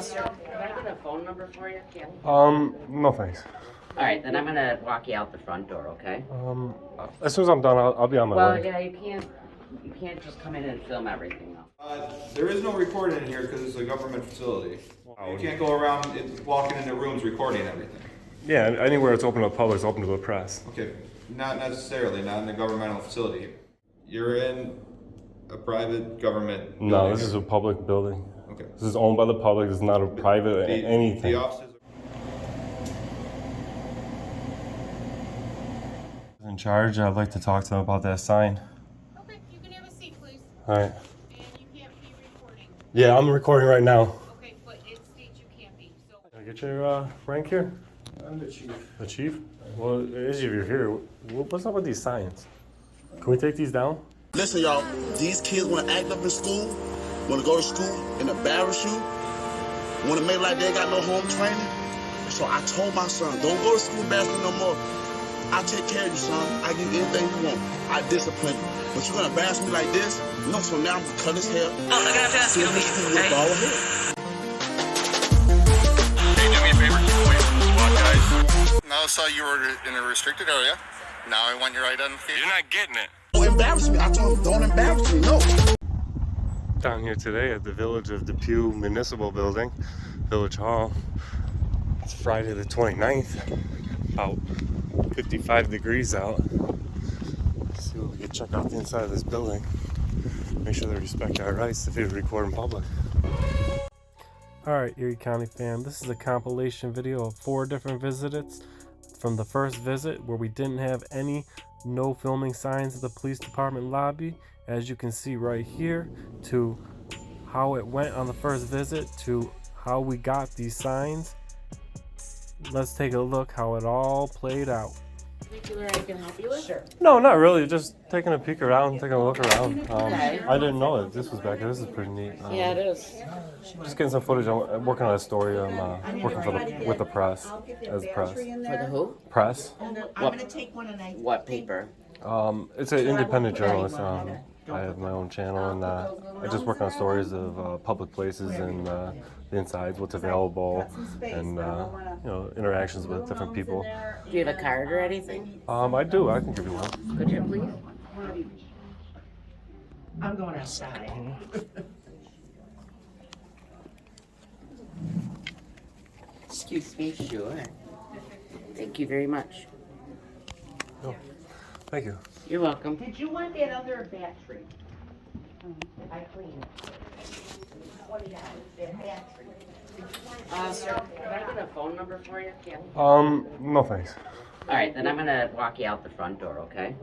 Sir, can I get a phone number for you? No thanks. All right, then I'm gonna walk you out the front door, okay? As soon as I'm done, I'll be on my Well, way. yeah, you can't just come in and film everything, though. There is no recording in here because it's a government facility. You can't go around walking into rooms recording everything. Yeah, anywhere it's open to the public is open to the press. Okay, not necessarily, not in a governmental facility. You're in a private government building. No, this is a public building. Okay. This is owned by the public. It's not a private anything. The offices. In charge, I'd like to talk to them about that sign. Okay, you can have a seat, please. All right. And you can't be recording. Yeah, I'm recording right now. Okay, but it states you can't be. So. Can I get your rank here? I'm the chief. The chief? Well, it is if you're here. What's up with these signs? Can we take these down? Listen, y'all, these kids want to act up in school, want to go to school and embarrass you, want to make like they got no home training. So I told my son, don't go to school embarrassing me no more. I'll take care of you, son. I give you anything you want. I discipline you. But you're going to embarrass me like this? No, so now I'm going to cut his hair. Oh, I gotta ask you, okay? Ball ahead. Hey, do me a favor, keep away from the SWAT guys. Now I saw you were in a restricted area. Now I want your identification. You're not getting it. Don't embarrass me. I told him, don't embarrass me. No. Down here today at the Village of Depew Municipal Building, Village Hall. It's Friday the 29th, about 55 degrees out. Let's see what we can check out the inside of this building. Make sure they respect our rights to record in public. Alright, Erie County fam, this is a compilation video of 4 different visits from the first visit where we didn't have any no filming signs of the police department lobby, as you can see right here, to how it went on the first visit to how we got these signs. Let's take a look how it all played out. Particular I can help you with? Sure. No, not really. Just taking a peek around, taking a look around. I didn't know that this was back here. This is pretty neat. Yeah, it is. Just getting some footage. I'm working on a story. I'm working with the press, as press. For the who? Press. What paper? It's an independent journalist. I have my own channel, and I just work on stories of public places and the insides, what's available, and interactions with different people. Do you have a card or anything? I do. I can give you one. Could you please? I'm going outside. Excuse me, sure. Thank you very much. Oh, thank you. You're welcome. Did you want that other battery? I cleaned it. $20, that battery. Sir, can I get a phone number for you? No thanks. All right, then I'm gonna walk you out the front door, okay?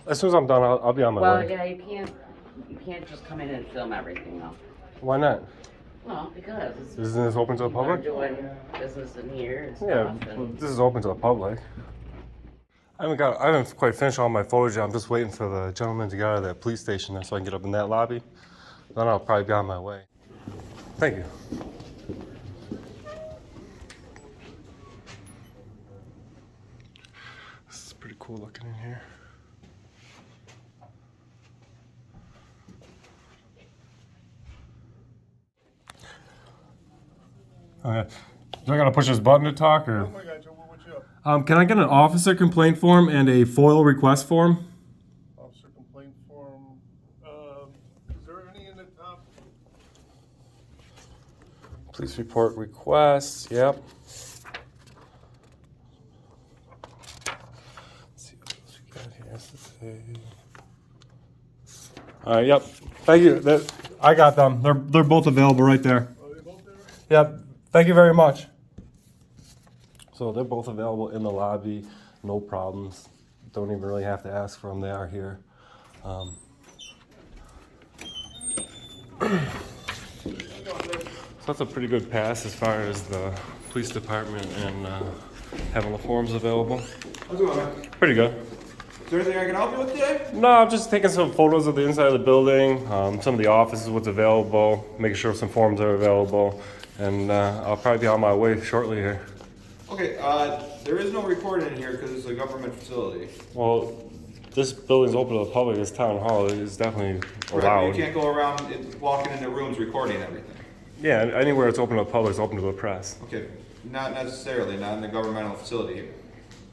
As soon as I'm done, I'll be on my Well, way. yeah, you can't just come in and film everything, though. Why not? Well, because Isn't this open to the public? we're doing business in here and Yeah, stuff. And this is open to the public. I haven't quite finished all my footage. I'm just waiting for the gentleman to get out of that police station so I can get up in that lobby. Then I'll probably be on my way. Thank you. This is pretty cool looking in here. Okay. Do I gotta push this button to talk, or? Can I get an officer complaint form and a FOIL request form? Officer complaint form, is there any in the top? Police report requests, yep. Let's see what else we got here. Has to say. All right, yep. Thank you. I got them. They're both available right there. Are they both there? Yep. Thank you very much. So they're both available in the lobby, no problems. Don't even really have to ask for them. They are here. So that's a pretty good pass as far as the police department and having the forms available. How's it going, man? Pretty good. Is there anything I can help you with today? No, I'm just taking some photos of the inside of the building, some of the offices, what's available, making sure some forms are available, and I'll probably be on my way shortly here. Okay, there is no recording in here because it's a government facility. Well, this building's open to the public. It's town hall. It's definitely Right, allowed. you can't go around walking into rooms recording everything. Yeah, anywhere it's open to the public is open to the press. Okay, not necessarily, not in the governmental facility.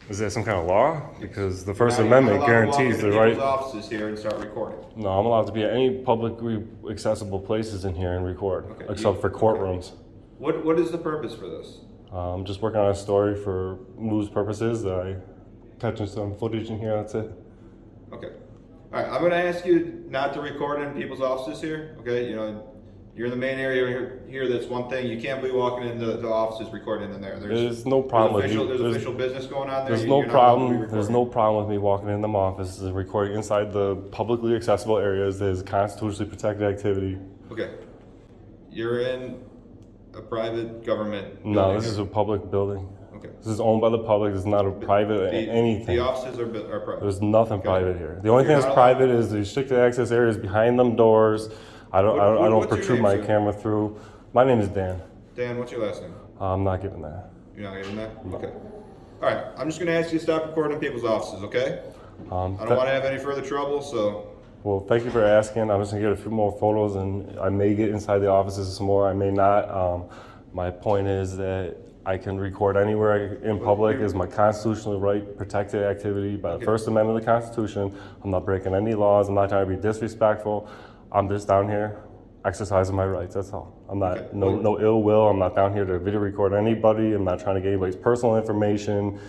Is that some kind of law? Because the First You're not Amendment allowed to walk guarantees into the right. people's offices here and start recording. No, I'm allowed to be at any publicly accessible places in here and record, Okay, except for courtrooms. What is the purpose for this? I'm just working on a story for news purposes. I catching some footage in here. That's it. Okay. All right, I'm going to ask you not to record in people's offices here. Okay, you know, you're in the main area here. That's one thing. You can't be walking into the offices recording in there. There's no problem with There's me. official business going on there. There's You're no not allowed to be problem. There's recording. no problem with me walking in them offices and recording inside the publicly accessible areas. That is constitutionally protected activity. Okay. You're in a private government. No, building this is here. a public building. Okay. This is owned by the public. This is not a private anything. The offices are private. There's nothing Okay. private here. The only thing You're that's not private is the restricted access areas behind them doors. I don't what's your protrude name, my sir? camera through. My name is Dan. Dan, what's your last name? I'm not giving that. You're not giving that? Okay. All right. I'm just going to ask you to stop recording in people's offices, okay? I don't want to have any further trouble, so. Well, thank you for asking. I'm just gonna get a few more photos, and I may get inside the offices some more. I may not. My point is that I can record anywhere in public. Is my constitutional right, protected activity by the First Amendment of the Constitution. I'm not breaking any laws. I'm not trying to be disrespectful. I'm just down here exercising my rights. That's all. I'm not no ill will. I'm not down here to video record anybody. I'm not trying to get anybody's personal information.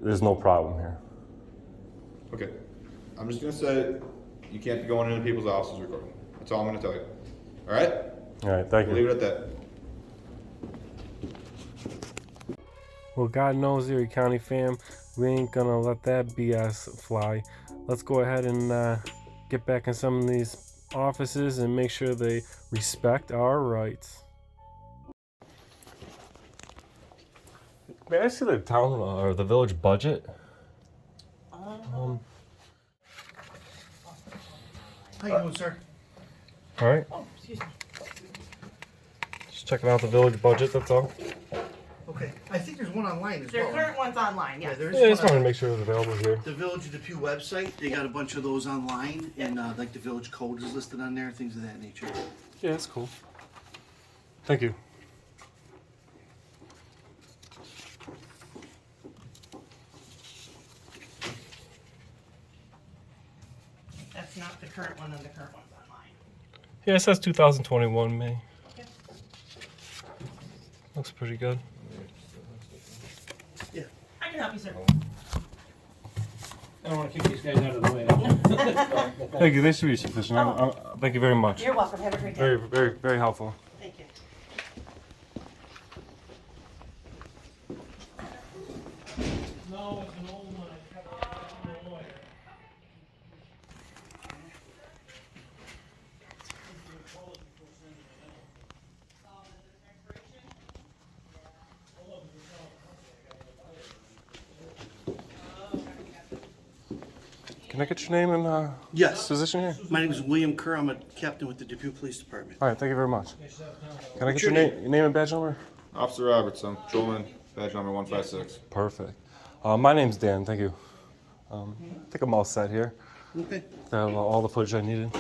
There's no problem here. Okay. I'm just going to say you can't be going into people's offices recording. That's all I'm going to tell you. All right? All right. Thank We'll you. leave it at that. Well, God knows, Erie County fam, we ain't gonna let that BS fly. Let's go ahead and get back in some of these offices and make sure they respect our rights. May I see the town or the village budget? How you doing, sir? All right. Oh, excuse me. Just checking out the village budget, that's all. Okay, I think there's one online as Their well. current one's online, Yeah, yes. there is Yeah, I just one wanted on to make sure it was available here. the Village of Depew website. They got a bunch of those online, and like the village code is listed on there, things of that nature. Yeah, that's cool. Thank you. That's not the current one, and the current one's online. Yeah, it says 2021 May. Yep. Looks pretty good. Yeah. I can help you, sir. I don't want to kick these guys out of the way. Thank you. They should be sufficient. Thank you very much. You're welcome. Have a great day. Very, very, very helpful. Thank you. No, it's an old one. I kept it from the lawyer. Can I get your name and Yes. position here? My name is William Kerr. I'm a captain with the Depew Police Department. All right. Thank you very much. Can I get your your name and badge number? Officer Robertson, patrolman, badge number 156. Perfect. My name's Dan. Thank you. I think I'm all set here. Okay. I have all the footage I needed.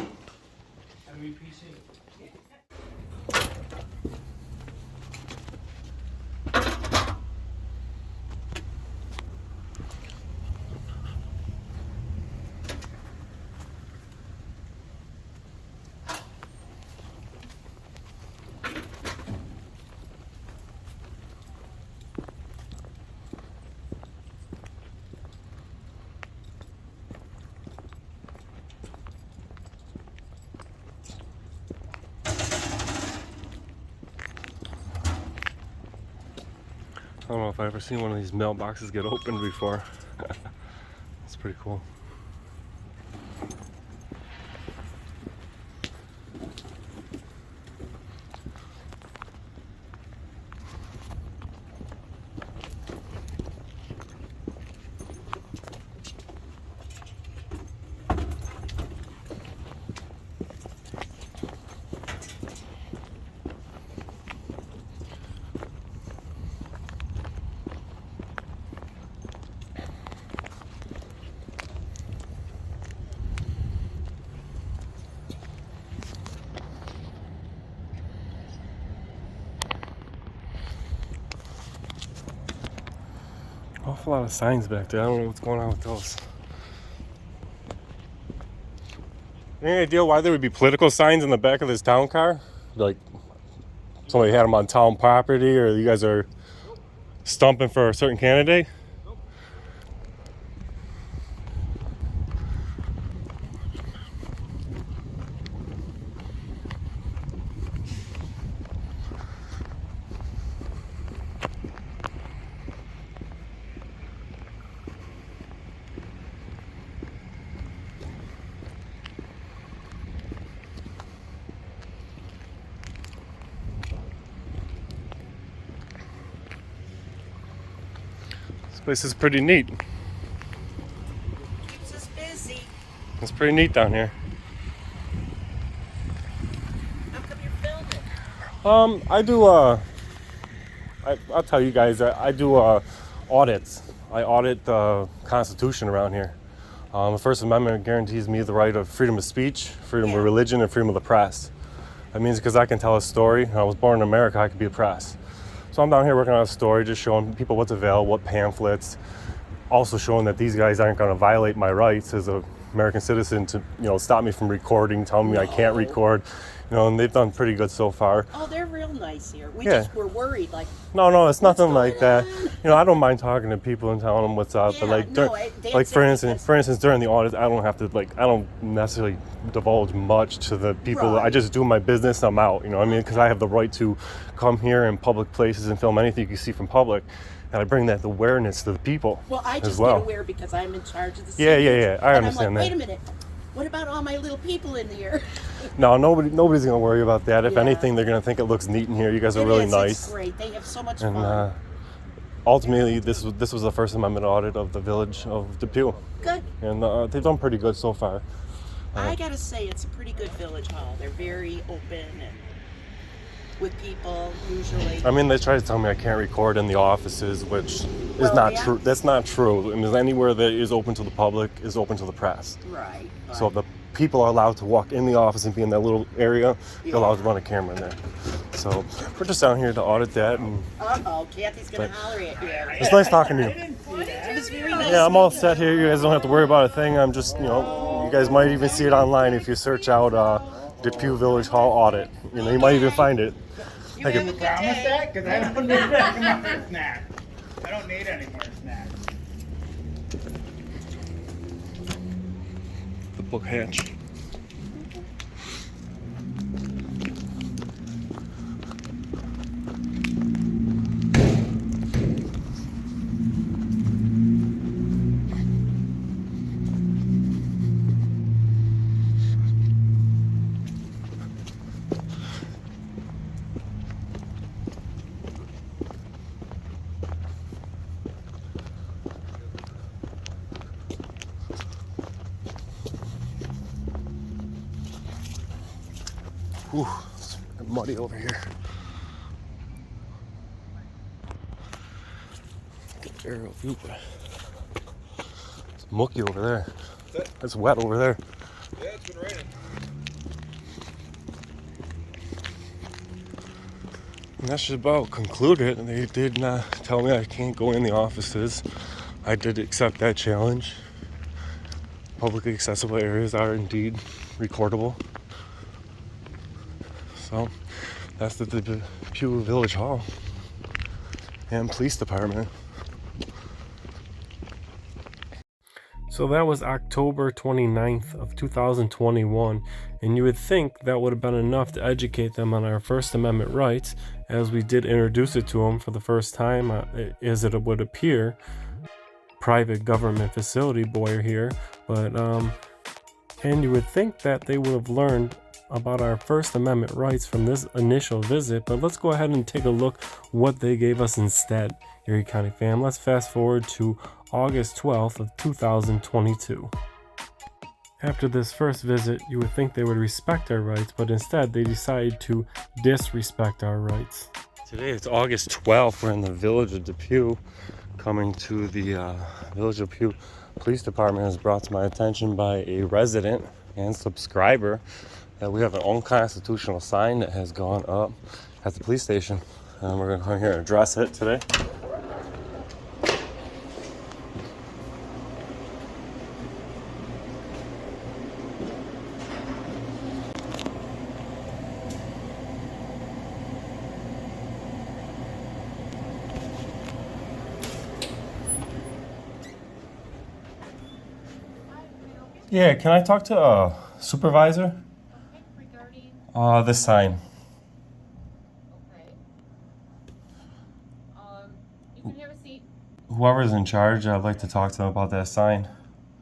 I don't know if I've ever seen one of these mailboxes get opened before. It's pretty cool. a lot of signs back there. I don't know what's going on with those. Any idea why there would be political signs in the back of this town car? Like somebody had them on town property, or you guys are stumping for a certain candidate? This place is pretty neat. Keeps us busy. It's pretty neat down here. How come you're filming? I do I'll tell you guys, I do audits. I audit the Constitution around here. The First Amendment guarantees me the right of freedom of speech, freedom of religion, and freedom of the press. That means because I can tell a story. I was born in America, I can be a press. So I'm down here working on a story, just showing people what's available, what pamphlets, also showing that these guys aren't going to violate my rights as an American citizen to, stop me from recording, telling me I can't record, and they've done pretty good so far. Oh, they're real nice here. We just were worried, like. No, it's nothing like that. I don't mind talking to people and telling them what's up, but for instance, during the audit, I don't have to I don't necessarily divulge much to the people. Right. I just do my business. I'm out. Because I have the right to come here in public places and film anything you can see from public, and I bring that awareness to the people. Well, I just as well. get aware because I'm in charge of the Yeah. I and understand I'm like, that. wait a minute. What about all my little people in here? No, nobody's gonna worry about that. If anything, they're gonna think it looks neat in here. You guys are really nice. It's great. They have so much and, fun. Ultimately, this was the First Amendment audit of the village of Depew. Good. And they've done pretty good so far. I gotta say, it's a pretty good village hall. They're very open and with people usually. They try to tell me I can't record in the offices, which is not true. That's not true. Anywhere that is open to the public is open to the press. Right. So if the people are allowed to walk in the office and be in that little area, they're allowed to run a camera in there. So we're just down here to audit that. And Kathy's gonna holler at you. it's nice talking to you. It was very nice. Yeah, I'm all set here. You guys don't have to worry about a thing. I'm just, you guys might even see it online if you search out Depew Village Hall Audit. You might even find it. Thank you. Promise that? Because I don't need any more snacks. I don't need any more snacks. The book hatch. Whew, it's muddy over here. Good aerial view, but it's mucky over there. It's wet over there. Yeah, it's been raining. And that should about conclude it. And they did not tell me I can't go in the offices. I did accept that challenge. Publicly accessible areas are indeed recordable. So that's the Depew Village Hall and Police Department. So that was October 29th of 2021, and you would think that would have been enough to educate them on our First Amendment rights, as we did introduce it to them for the first time, as it would appear. Private government facility boy here, but and you would think that they would have learned about our First Amendment rights from this initial visit, but let's go ahead and take a look what they gave us instead, Erie County fam. Let's fast forward to August 12th of 2022. After this first visit, you would think they would respect our rights, but instead they decided to disrespect our rights. Today it's August 12th. We're in the village of Depew. Coming to the village of Depew Police Department is brought to my attention by a resident and subscriber that we have an unconstitutional sign that has gone up at the police station. And we're going to come here and address it today. Yeah, can I talk to a supervisor? Okay, regarding, This sign. okay. You can have a seat. Whoever's in charge, I'd like to talk to them about that sign.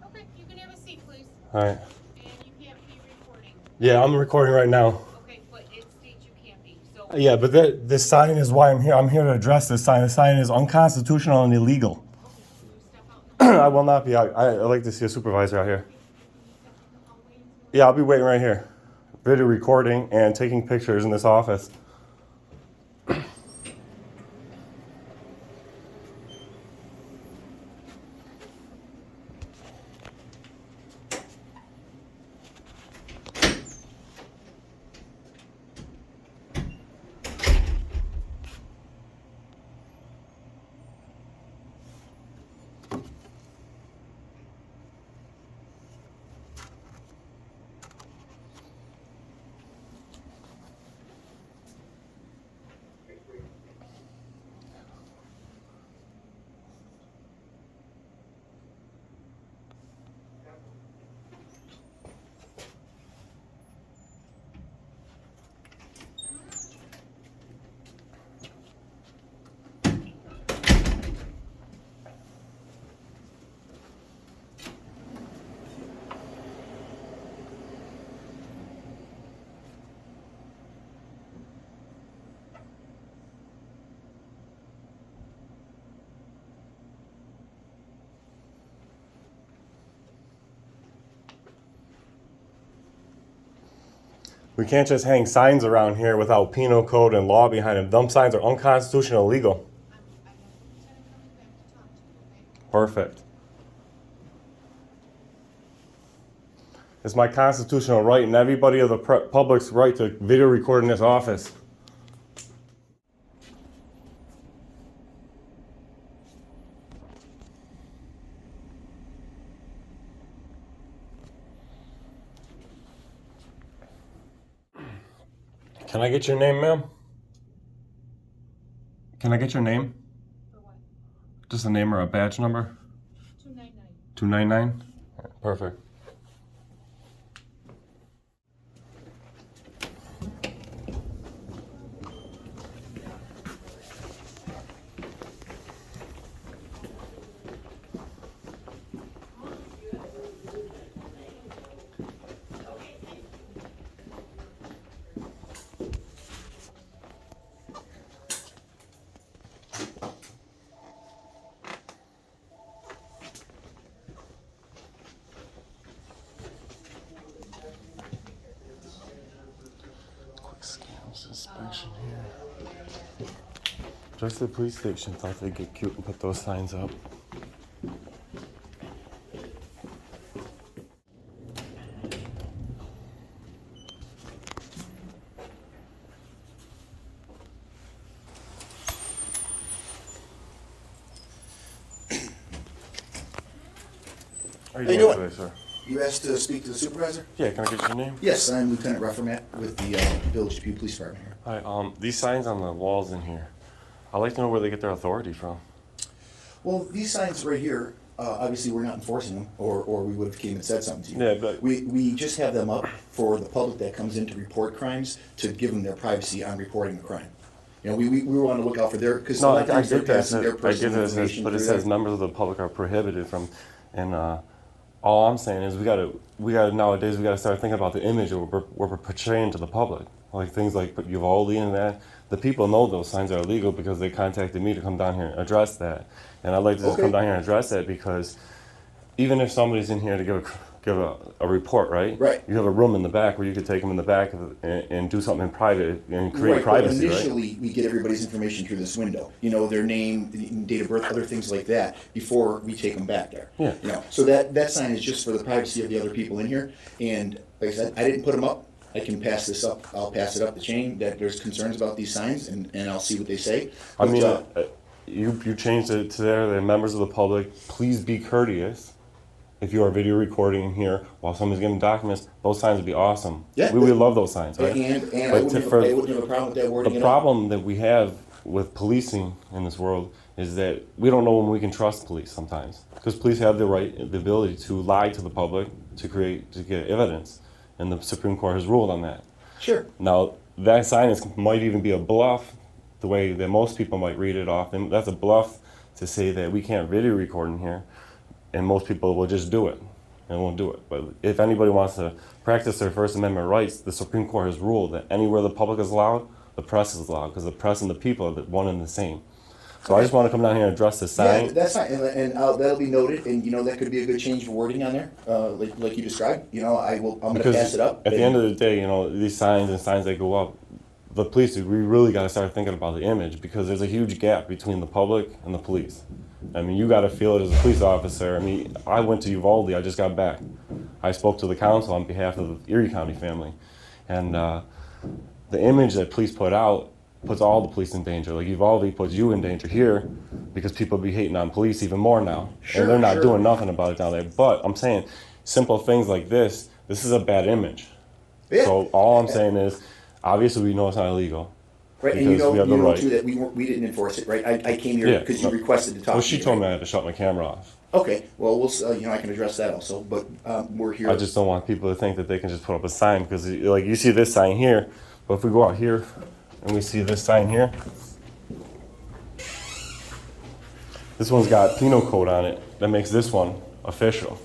Okay, you can have a seat, please. All right. And you can't be recording. Yeah, I'm recording right now. Okay, but it states you can't be, so. Yeah, but this sign is why I'm here. I'm here to address this sign. The sign is unconstitutional and illegal. Okay, can you step out in the I will not be out. I'd like to see a supervisor out here. Yeah, I'll be waiting right here. Video recording and taking pictures in this office. We can't just hang signs around here without penal code and law behind them. Dumb signs are unconstitutional, illegal. Perfect. It's my constitutional right and everybody of the public's right to video record in this office. Can I get your name, ma'am? Can I get your name? For what? Just a name or a badge number? 299. 299? Perfect. Suspension here. Just the police station thought they'd get cute and put those signs up. How you doing today, sir? You asked to speak to the supervisor? Yeah, can I get your name? Yes, I'm Lieutenant Ruffermat with the Village Depew Police Department here. Hi, these signs on the walls in here, I'd like to know where they get their authority from. Well, these signs right here, obviously we're not enforcing them, or we would have came and said something to you. Yeah, but We just have them up for the public that comes in to report crimes, to give them their privacy on reporting the crime. You know, we want to look out for their, because a no, lot of I times they're get that. passing their I get personal that, information but it through says there. members of the public are prohibited from, and all I'm saying is we gotta nowadays we gotta start thinking about the image that we're portraying to the public, like things like Uvalde and that. The people know those signs are illegal because they contacted me to come down here and address that, and I'd like to just come down here and address that because even if somebody's in here to give a report, right? Right. You have a room in the back where you could take them in the back and do something in private and create Right, privacy, but right? initially, we get everybody's information through this window. You know, their name, date of birth, other things like that, before we take them back there. Yeah. You know, so that sign is just for the privacy of the other people in here. And like I said, I didn't put them up. I can pass this up. I'll pass it up the chain that there's concerns about these signs, and I'll see what they say. I But, mean, you changed it to there. The members of the public, please be courteous. If you are video recording here while somebody's getting documents, those signs would be awesome. Yeah. We love those signs, right? and I But wouldn't have a problem with that wording. the at all. problem that we have with policing in this world is that we don't know when we can trust police sometimes, because police have the ability to lie to the public, to get evidence, and the Supreme Court has ruled on that. Sure. Now that sign might even be a bluff, the way that most people might read it off, and that's a bluff to say that we can't video record in here, and most people will just do it and won't do it. But if anybody wants to practice their First Amendment rights, the Supreme Court has ruled that anywhere the public is allowed, the press is allowed, because the press and the people are one and the same. So I just want to come down here and address the sign. Yeah, that's fine, and that'll be noted, and that could be a good change of wording on there, like you described. I'm going to pass it up. At the end of the day, these signs that go up, the police, we really got to start thinking about the image, because there's a huge gap between the public and the police. I mean, you got to feel it as a police officer. I mean, I went to Uvalde, I just got back. I spoke to the council on behalf of the Erie County family, and the image that police put out puts all the police in danger. Like Uvalde puts you in danger here because people be hating on police even more now. Sure, and they're not sure. doing nothing about it down there. But I'm saying simple things like this is a bad image. Yeah. So all I'm saying is, obviously we know it's not illegal. Right, and because we have the right. too that we didn't enforce it, right? I came here because you requested to talk. Well, to she me, told me right? I had to shut my camera off. Okay, well, I can address that also, but we're here. I just don't want people to think that they can just put up a sign, because like you see this sign here, but if we go out here and we see this sign here, this one's got penal code on it that makes this one official.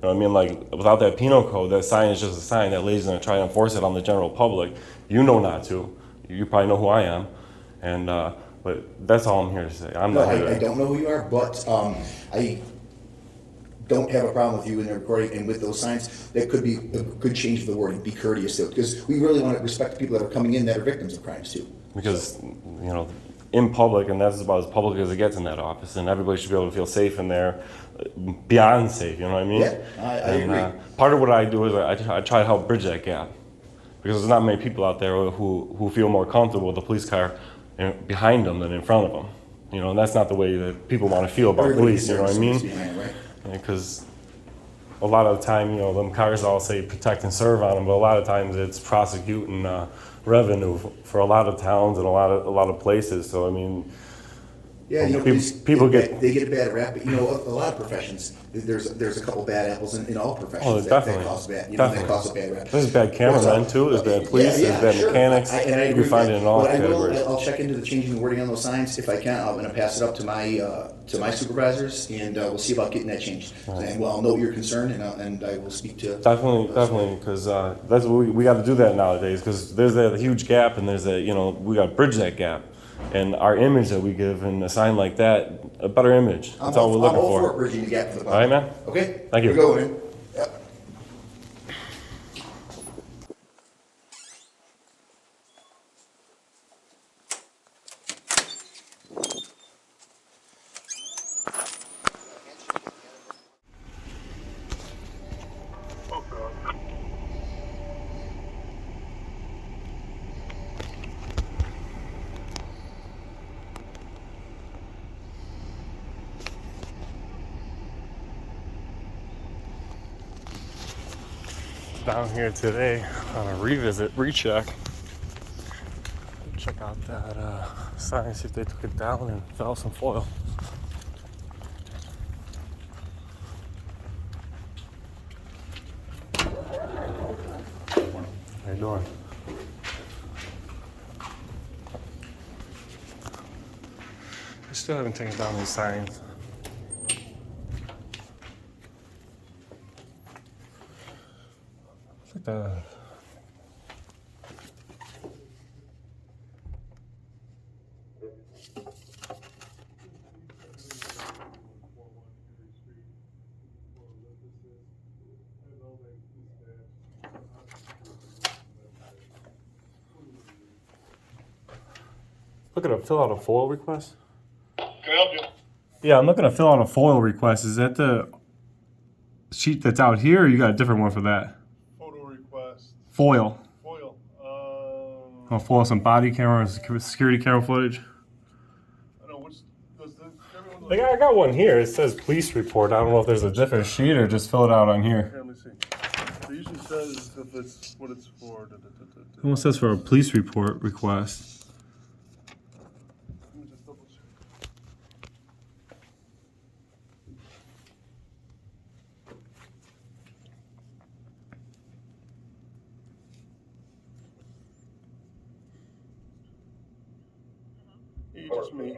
You know what I mean? Like, without that penal code, that sign is just a sign that lady's gonna try to enforce it on the general public. You know not to. You probably know who I am, and but that's all I'm here to say. I'm not here to. I don't know who you are, but I don't have a problem with you in the recording and with those signs. That could be a good change of the wording. Be courteous to it, because we really want to respect the people that are coming in that are victims of crimes too. Because in public, and that's about as public as it gets in that office, and everybody should be able to feel safe in there, beyond safe. You know what I mean? Yeah, I agree. Part of what I do is I try to help bridge that gap, because there's not many people out there who feel more comfortable with the police car behind them than in front of them. And that's not the way that people want to feel about Everybody police. You know what I mean? deserves service behind, right? Because a lot of the time, them cars all say protect and serve on them, but a lot of times it's prosecute and revenue for a lot of towns and a lot of places. So I mean, Yeah, people get a bad rap, but a lot of professions, there's a couple bad apples in all professions that cause bad, that cause a bad rap. There's bad cameramen too. There's bad police. There's bad mechanics. And I you agree can find with it in all that. categories. I'll check into the changing the wording on those signs if I can. I'm going to pass it up to my supervisors, and we'll see about getting that changed. Right. And I'll know your concern, and I will speak to. Definitely, because that's what we got to do that nowadays. Because there's that huge gap, and there's that we got to bridge that gap. And our image that we give in a sign like that, a better image. That's all we're looking I'm all for. for bridging the gap for the public. All right, man? Okay? Thank you. Here we go, man. Yep. Down here today on a recheck. Check out that sign, see if they took it down and fell some foil. How you doing? I still haven't taken down these signs. Look at that. Looking to fill out a FOIL request? Can I help you? Yeah, I'm looking to fill out a FOIL request. Is that the sheet that's out here, or you got a different one for that? Photo request. FOIL. FOIL. I'll FOIL some body camera, security camera footage. I don't know, everyone Like, I got one here. It says police report. I don't know if there's a different sheet or just fill it out on here. Let me see. It usually says if it's what it's for. It almost says for a police report request. Let me just double check. Hey, just me.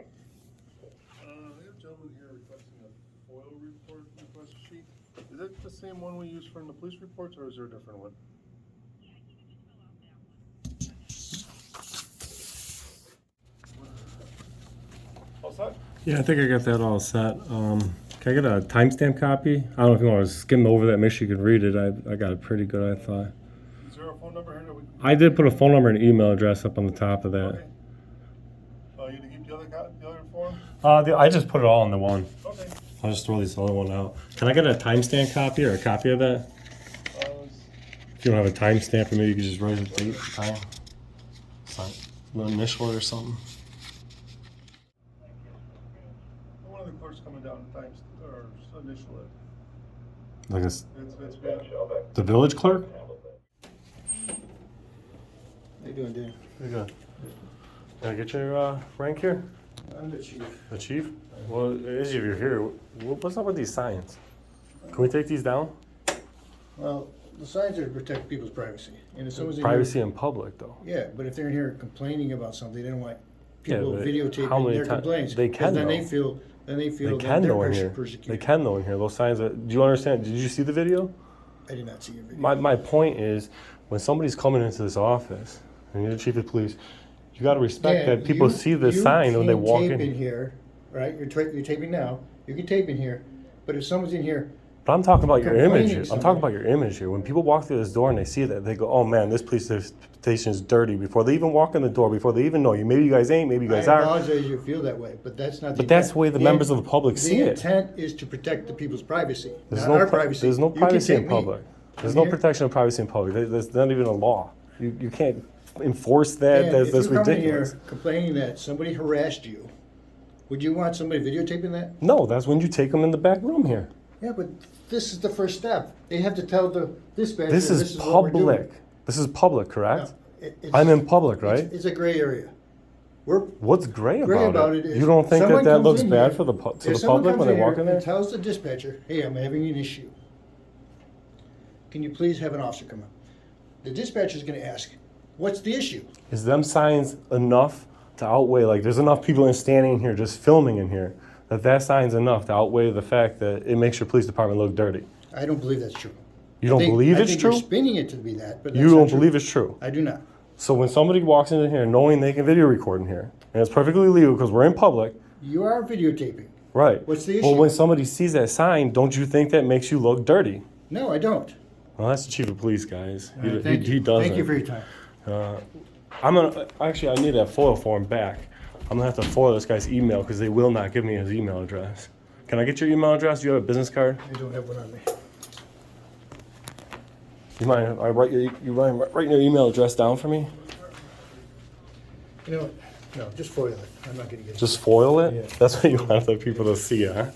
I have a gentleman here requesting a FOIL report request sheet. Is that the same one we use for the police reports, or is there a different one? All set? Yeah, I think I got that all set. Can I get a timestamp copy? I don't know if you want to skim over that, make sure you can read it. I got it pretty good, I thought. Is there a phone number here that we can... I did put a phone number and email address up on the top of that. Okay. You need to keep the other form? I just put it all in the one. Okay. I'll just throw this other one out. Can I get a timestamp copy or a copy of that? If you don't have a timestamp for me, you can just write a date, time, sign, an initial it or something. One of the clerks coming down times or initial it. Like It's been... the village clerk? How you doing, Dan? Pretty good. Can I get your rank here? I'm the chief. The chief? Well, as if you're here, what's up with these signs? Can we take these down? Well, the signs are to protect people's privacy. And if someone's in Privacy here, in public, though. yeah, but if they're in here complaining about something, they don't want people but how videotaping many their complaints. they can, Then they though. feel They that can they're though in here. persecuted. They can though in here. Those signs. Do you understand? Did you see the video? I did not see your video. My point is, when somebody's coming into this office, and you're the chief of police, you got to respect Dan, that people see the sign when they walk You can tape in. in here, right? You're taping now. You can tape in here. But if someone's in here, But I'm talking about your complaining image here. I'm something. talking about your image here. When people walk through this door and they see that, they go, "Oh man, this police station is dirty." Before they even walk in the door, before they even know you, maybe you guys ain't, maybe you guys I are. apologize you feel that way, but that's not the But that's intent. the way the members of the public see it. The intent is to protect the people's privacy, There's not no our pri- privacy. There's no You can privacy in tape me. public. There's I'm no here. protection of privacy in public. There's not even a law. You can't enforce that. Dan, That's if you're coming ridiculous. here complaining that somebody harassed you, would you want somebody videotaping that? No, that's when you take them in the back room here. Yeah, but this is the first step. They have to tell the dispatcher This is what we're doing. public. This is public, correct? No, it's- I'm in public, right? It's a gray area. We're What's gray gray about about it? it is You don't think someone that comes looks in bad here- for the to if the someone public when comes they walk here in there? and tells the dispatcher, "Hey, I'm having an issue. Can you please have an officer come up?" The dispatcher's going to ask, "What's the issue?" Is them signs enough to outweigh? Like, there's enough people standing here just filming in here that sign's enough to outweigh the fact that it makes your police department look dirty. I don't believe that's true. You don't believe I it's think true? You're spinning it to be that, but You that's don't not true. believe it's true. I do not. So when somebody walks into here knowing they can video record in here, and it's perfectly legal because we're in public, You are videotaping. right? What's the Well, issue? when somebody sees that sign, don't you think that makes you look dirty? No, I don't. Well, that's the chief of police, guys. All right, thank you. He doesn't. Thank you for your time. I'm gonna actually. I need that FOIL form back. I'm gonna have to FOIL this guy's email because they will not give me his email address. Can I get your email address? Do you have a business card? I don't have one on me. You mind? If I write your writing your email address down for me. You know what? No, just FOIL it. I'm not going to get it. Just foil it. Yeah. That's what you want other people to see, huh?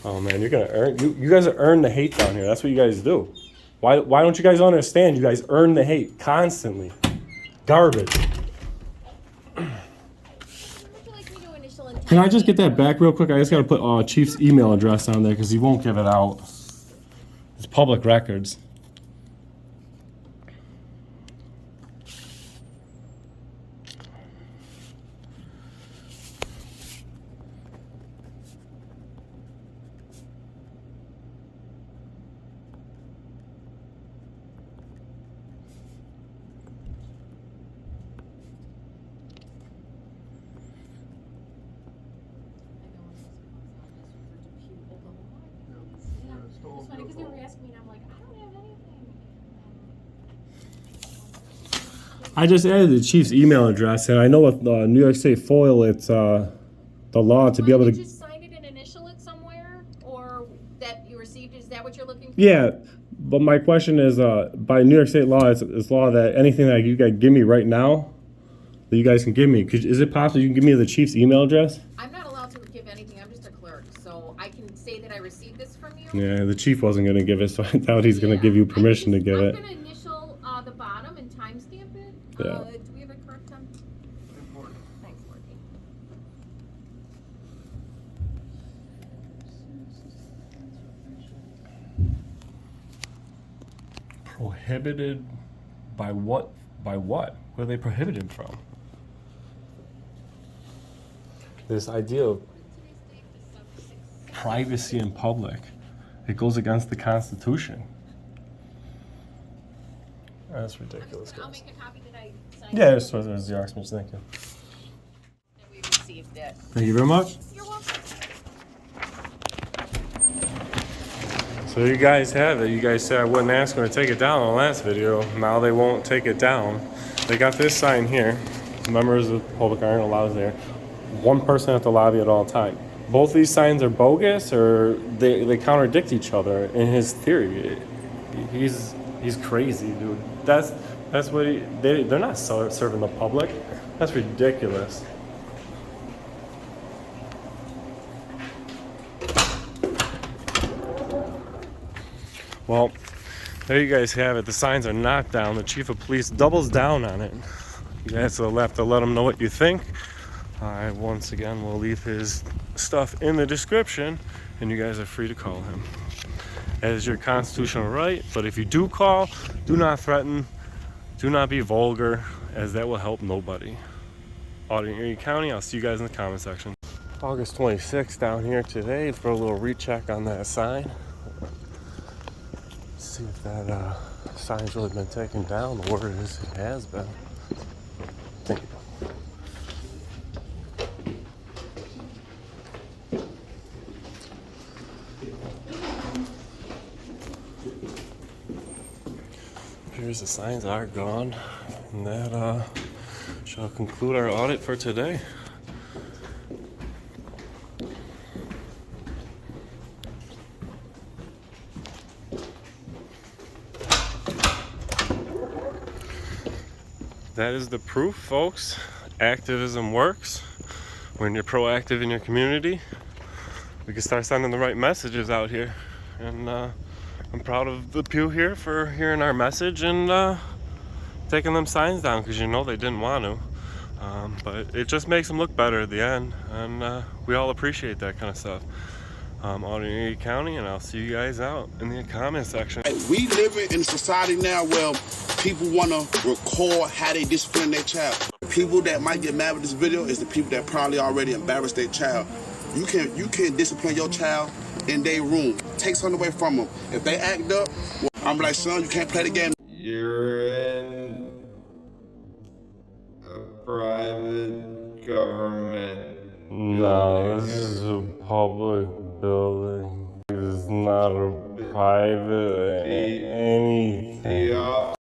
Oh man, you're gonna earn. You guys earn the hate down here. That's what you guys do. Why don't you guys understand? You guys earn the hate constantly. Garbage. Can I just get that back real quick? I just gotta put Chief's email address on there because he won't give it out. It's public records. It's funny because they were asking me and I'm like, I don't have anything. I just added the chief's email address, and I know with New York State FOIL, it's the law to be able You to. just sign it and initial it somewhere, or that you received, is that what you're looking for? Yeah, but my question is, by New York State law, it's law that anything that you guys give me right now, that you guys can give me. Is it possible you can give me the chief's email address? I'm not allowed to give anything, I'm just a clerk, so I can say that I received this from you. Yeah, the chief wasn't gonna give it, so I doubt he's gonna give you permission to give it. I'm gonna initial the bottom and timestamp it. Yeah. Do we have a correct time? Thanks, Courtney. Prohibited by what? By what? What are they prohibited from? this idea of privacy in public. It goes against the Constitution. That's ridiculous, I'll guys. make a copy that I signed. Yeah, there's Xerox machine. Thank you. That we received it. Thank you very much. You're welcome. So you guys have it. You guys said I wouldn't ask them to take it down in the last video. Now they won't take it down. They got this sign here. Members of the public aren't allowed there. One person at the lobby at all time. Both these signs are bogus, or they contradict each other in his theory. He's crazy, dude. That's what they're not serving the public. That's ridiculous. Well, there you guys have it. The signs are not down. The chief of police doubles down on it. You guys will have to let him know what you think. I once again will leave his stuff in the description, and you guys are free to call him. That is your constitutional right, but if you do call, do not threaten, do not be vulgar, as that will help nobody. Auditing Erie County, I'll see you guys in the comment section. August 26th down here today for a little recheck on that sign. See if that sign's really been taken down. The word is it has been. Thank you. Here's the signs are gone, and that shall conclude our audit for today. That is the proof, folks. Activism works. When you're proactive in your community, we can start sending the right messages out here. And I'm proud of the Depew here for hearing our message and taking them signs down, because you know they didn't want to. But it just makes them look better at the end, and we all appreciate that kind of stuff. Auditing Erie County, and I'll see you guys out in the comment section. We live in a society now where people want to record how they discipline their child. People that might get mad with this video is the people that probably already embarrassed their child. You can discipline your child in their room. Take something away from them. If they act up, well, I'm like, son, you can't play the game. You're in a private government. No, this is a public building. It's not a private anything.